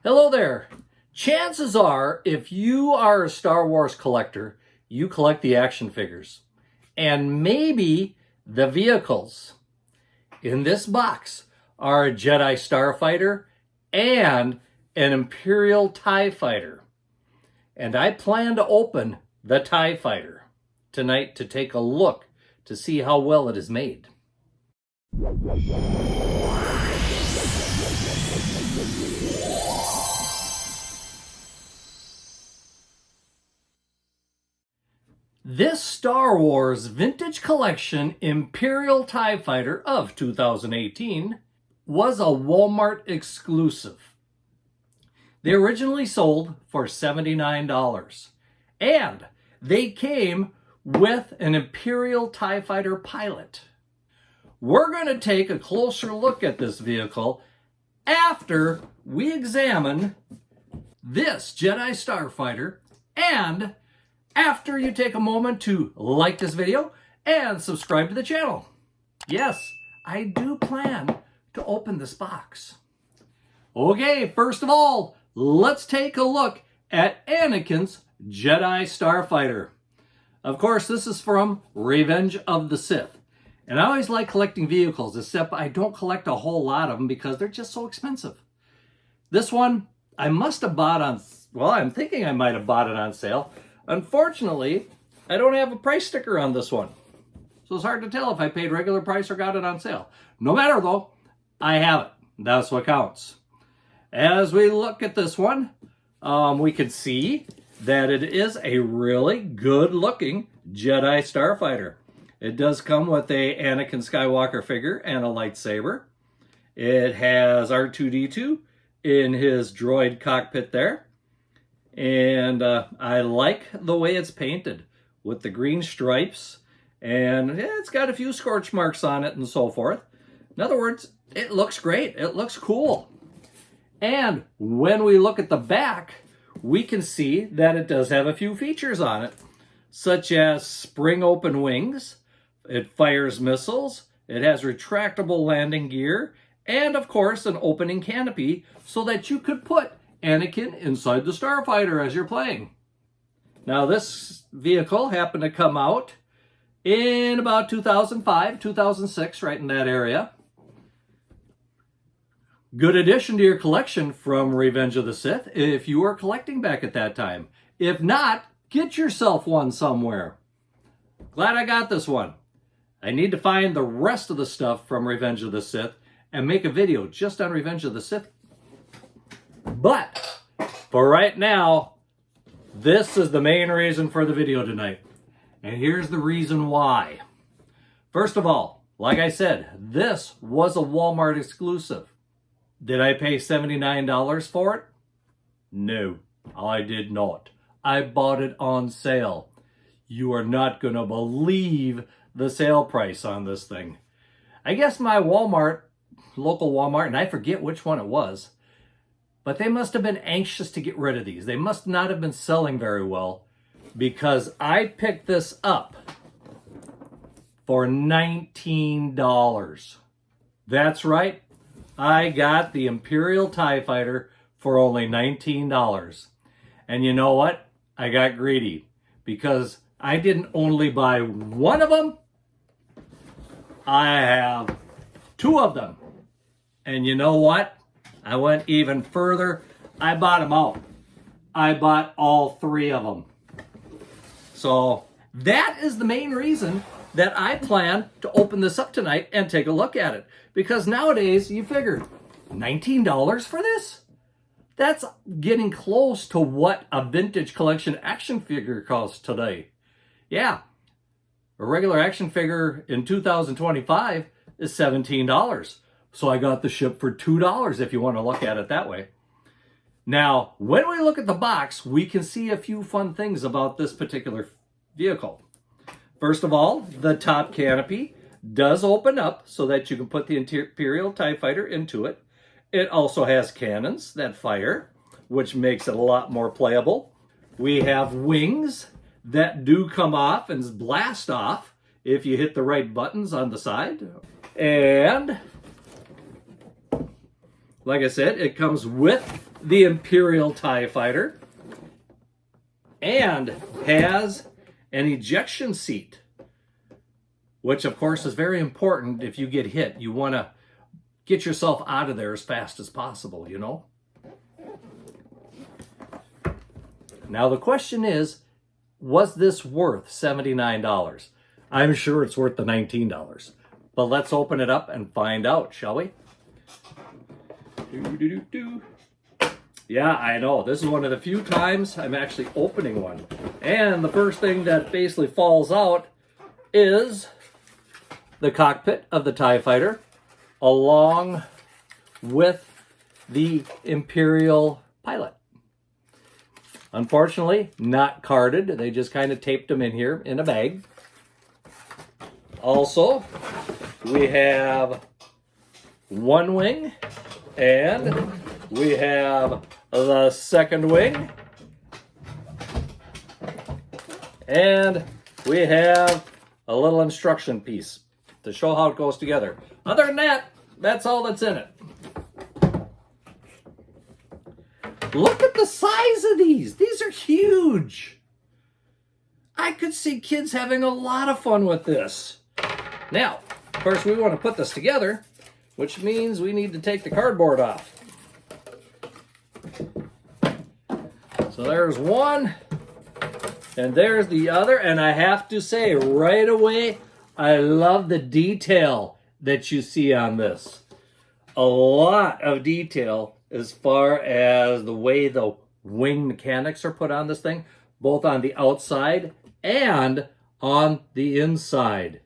Hello there. Chances are, if you are a Star Wars collector, you collect the action figures and maybe the vehicles. In this box are a Jedi Starfighter and an Imperial Tie Fighter. And I plan to open the Tie Fighter tonight to take a look to see how well it is made. This Star Wars Vintage Collection Imperial TIE Fighter of 2018 was a Walmart exclusive. They originally sold for $79, and they came with an Imperial TIE Fighter pilot. We're going to take a closer look at this vehicle after we examine this Jedi Starfighter, and after you take a moment to like this video and subscribe to the channel. Yes, I do plan to open this box. Okay, first of all, let's take a look at Anakin's Jedi Starfighter. Of course, this is from Revenge of the Sith. And I always like collecting vehicles, except I don't collect a whole lot of them because they're just so expensive. This one, I must have bought on, well, I'm thinking I might have bought it on sale. Unfortunately, I don't have a price sticker on this one. So it's hard to tell if I paid regular price or got it on sale. No matter though, I have it. That's what counts. As we look at this one, we can see that it is a really good looking Jedi Starfighter. It does come with a Anakin Skywalker figure and a lightsaber. It has R2-D2 in his droid cockpit there. And I like the way it's painted with the green stripes, and yeah, it's got a few scorch marks on it and so forth. In other words, it looks great. It looks cool. And when we look at the back, we can see that it does have a few features on it, such as spring open wings. It fires missiles. It has retractable landing gear, and of course, an opening canopy so that you could put Anakin inside the Starfighter as you're playing. Now, this vehicle happened to come out in about 2005, 2006, right in that area. Good addition to your collection from Revenge of the Sith if you were collecting back at that time. If not, get yourself one somewhere. Glad I got this one. I need to find the rest of the stuff from Revenge of the Sith and make a video just on Revenge of the Sith. But for right now, this is the main reason for the video tonight. And here's the reason why. First of all, like I said, this was a Walmart exclusive. Did I pay $79 for it? No, I did not. I bought it on sale. You are not going to believe the sale price on this thing. I guess my Walmart, local Walmart, and I forget which one it was, but they must have been anxious to get rid of these. They must not have been selling very well, because I picked this up for $19. That's right. I got the Imperial TIE Fighter for only $19. And you know what? I got greedy, because I didn't only buy one of them. I have two of them. And you know what? I went even further. I bought them out. I bought all three of them. So that is the main reason that I plan to open this up tonight and take a look at it. Because nowadays, you figure, $19 for this? That's getting close to what a vintage collection action figure costs today. Yeah, a regular action figure in 2025 is $17. So I got the ship for $2 if you want to look at it that way. Now, when we look at the box, we can see a few fun things about this particular vehicle. First of all, the top canopy does open up so that you can put the Imperial TIE Fighter into it. It also has cannons that fire, which makes it a lot more playable. We have wings that do come off and blast off if you hit the right buttons on the side. And Like I said, it comes with the Imperial Tie Fighter and has an ejection seat, which of course is very important. If you get hit, you want to get yourself out of there as fast as possible, you know? Now the question is, was this worth $79? I'm sure it's worth the $19. But let's open it up and find out, shall we? Yeah, I know. This is one of the few times I'm actually opening one. And the first thing that basically falls out is the cockpit of the TIE Fighter, along with the Imperial pilot. Unfortunately, not carded. They just kind of taped them in here in a bag. Also, we have one wing, and we have the second wing, and we have a little instruction piece to show how it goes together. Other than that, that's all that's in it. Look at the size of these. These are huge. I could see kids having a lot of fun with this. Now, of course, we want to put this together, which means we need to take the cardboard off. So there's one, and there's the other, and I have to say right away, I love the detail that you see on this. A lot of detail as far as the way the wing mechanics are put on this thing, both on the outside and on the inside.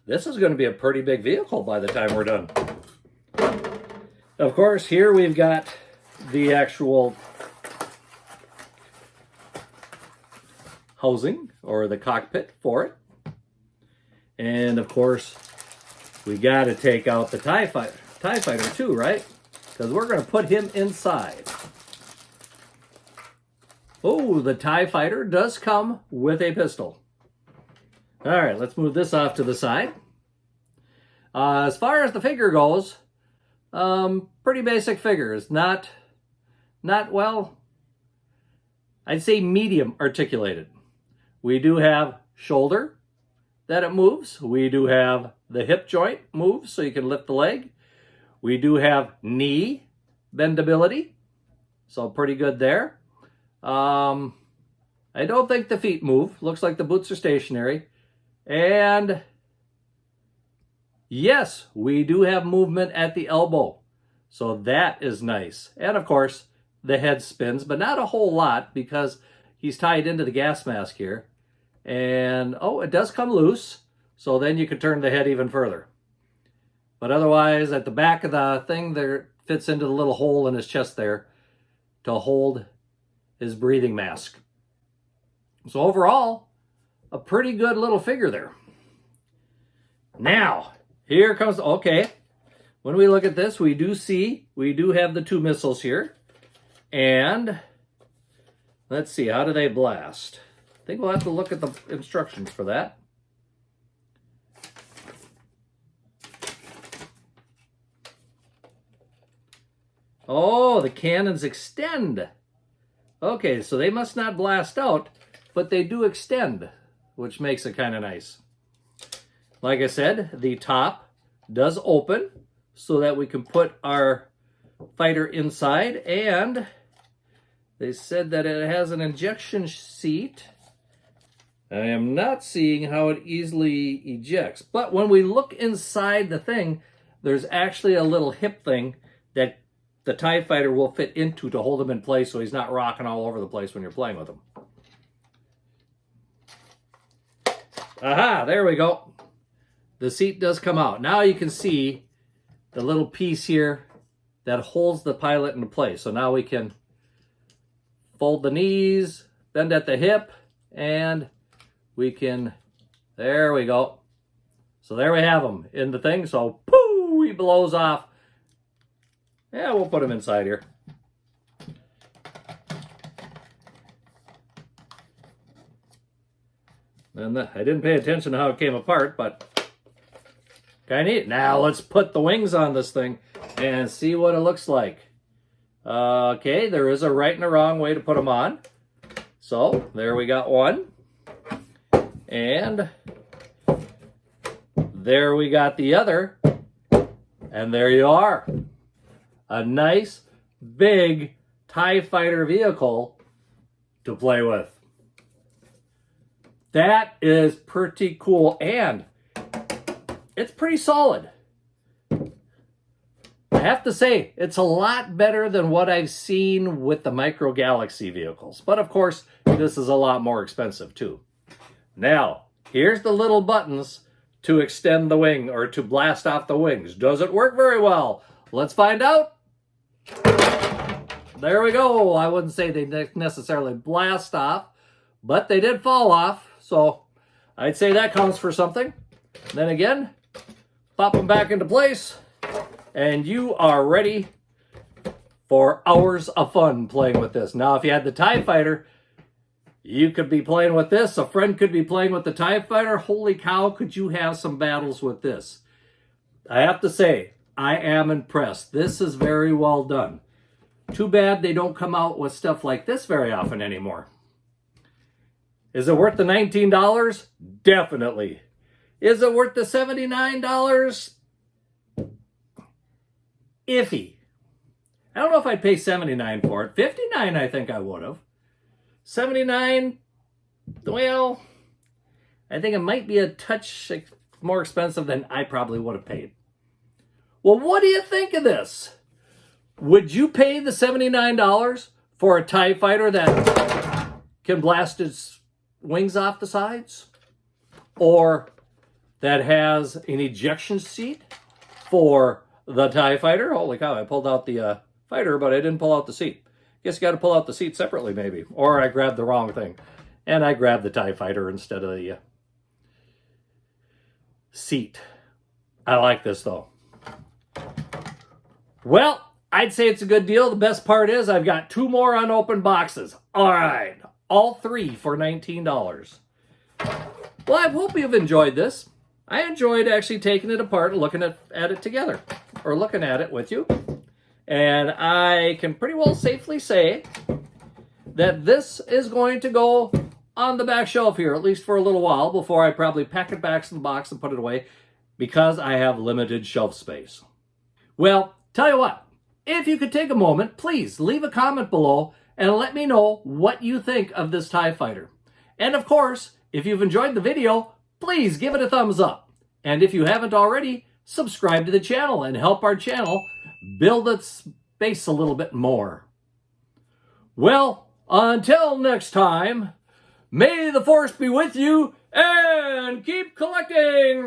This is going to be a pretty big vehicle by the time we're done. Of course, here we've got the actual housing or the cockpit for it. And of course, we got to take out the TIE Fighter too, right? Because we're going to put him inside. Oh, the TIE Fighter does come with a pistol. All right, let's move this off to the side. As far as the figure goes, pretty basic figures. Not well, I'd say medium articulated. We do have shoulder that it moves. We do have the hip joint moves so you can lift the leg. We do have knee bendability, so pretty good there. I don't think the feet move. Looks like the boots are stationary. And yes, we do have movement at the elbow. So that is nice. And of course, the head spins, but not a whole lot because he's tied into the gas mask here. And oh, it does come loose. So then you can turn the head even further. But otherwise, at the back of the thing, there fits into the little hole in his chest there to hold his breathing mask. So overall, a pretty good little figure there. Now, here comes, okay, when we look at this, we do have the two missiles here. And let's see, how do they blast? I think we'll have to look at the instructions for that. Oh, the cannons extend. Okay, so they must not blast out, but they do extend, which makes it kind of nice. Like I said, the top does open so that we can put our fighter inside, and they said that it has an injection seat. I am not seeing how it easily ejects, but when we look inside the thing, there's actually a little hip thing that the TIE Fighter will fit into to hold him in place so he's not rocking all over the place when you're playing with him. Aha, there we go. The seat does come out. Now you can see the little piece here that holds the pilot into place. So now we can fold the knees, bend at the hip, and we can, there we go. So there we have him in the thing. So, pooh, he blows off. Yeah, we'll put him inside here. And I didn't pay attention to how it came apart, but Kind of neat. Now let's put the wings on this thing and see what it looks like. Okay, there is a right and a wrong way to put them on. So there we got one. And there we got the other. And there you are. A nice, big TIE Fighter vehicle to play with. That is pretty cool, and it's pretty solid. I have to say, it's a lot better than what I've seen with the Micro Galaxy vehicles. But of course, this is a lot more expensive too. Now, here's the little buttons to extend the wing or to blast off the wings. Does it work very well? Let's find out. There we go. I wouldn't say they necessarily blast off, but they did fall off. So I'd say that counts for something. Then again, pop them back into place, and you are ready for hours of fun playing with this. Now, if you had the TIE Fighter, you could be playing with this. A friend could be playing with the TIE Fighter. Holy cow, could you have some battles with this? I have to say, I am impressed. This is very well done. Too bad they don't come out with stuff like this very often anymore. Is it worth the $19? Definitely. Is it worth the $79? Iffy. I don't know if I'd pay $79 for it. $59 I think I would have. $79, well, I think it might be a touch more expensive than I probably would have paid. Well, what do you think of this? Would you pay the $79 for a TIE Fighter that can blast its wings off the sides? Or that has an ejection seat for the TIE Fighter? Holy cow, I pulled out the fighter, but I didn't pull out the seat. Guess you got to pull out the seat separately, maybe. Or I grabbed the wrong thing. And I grabbed the TIE Fighter instead of the seat. I like this, though. Well, I'd say it's a good deal. The best part is I've got 2 more unopened boxes. All right. All 3 for $19. Well, I hope you've enjoyed this. I enjoyed actually taking it apart and looking at it together. Or looking at it with you. And I can pretty well safely say that this is going to go on the back shelf here, at least for a little while, before I probably pack it back in the box and put it away, because I have limited shelf space. Well, tell you what, if you could take a moment, please leave a comment below and let me know what you think of this TIE Fighter. And of course, if you've enjoyed the video, please give it a thumbs up. And if you haven't already, subscribe to the channel and help our channel build its base a little bit more. Well, until next time, may the Force be with you and keep collecting!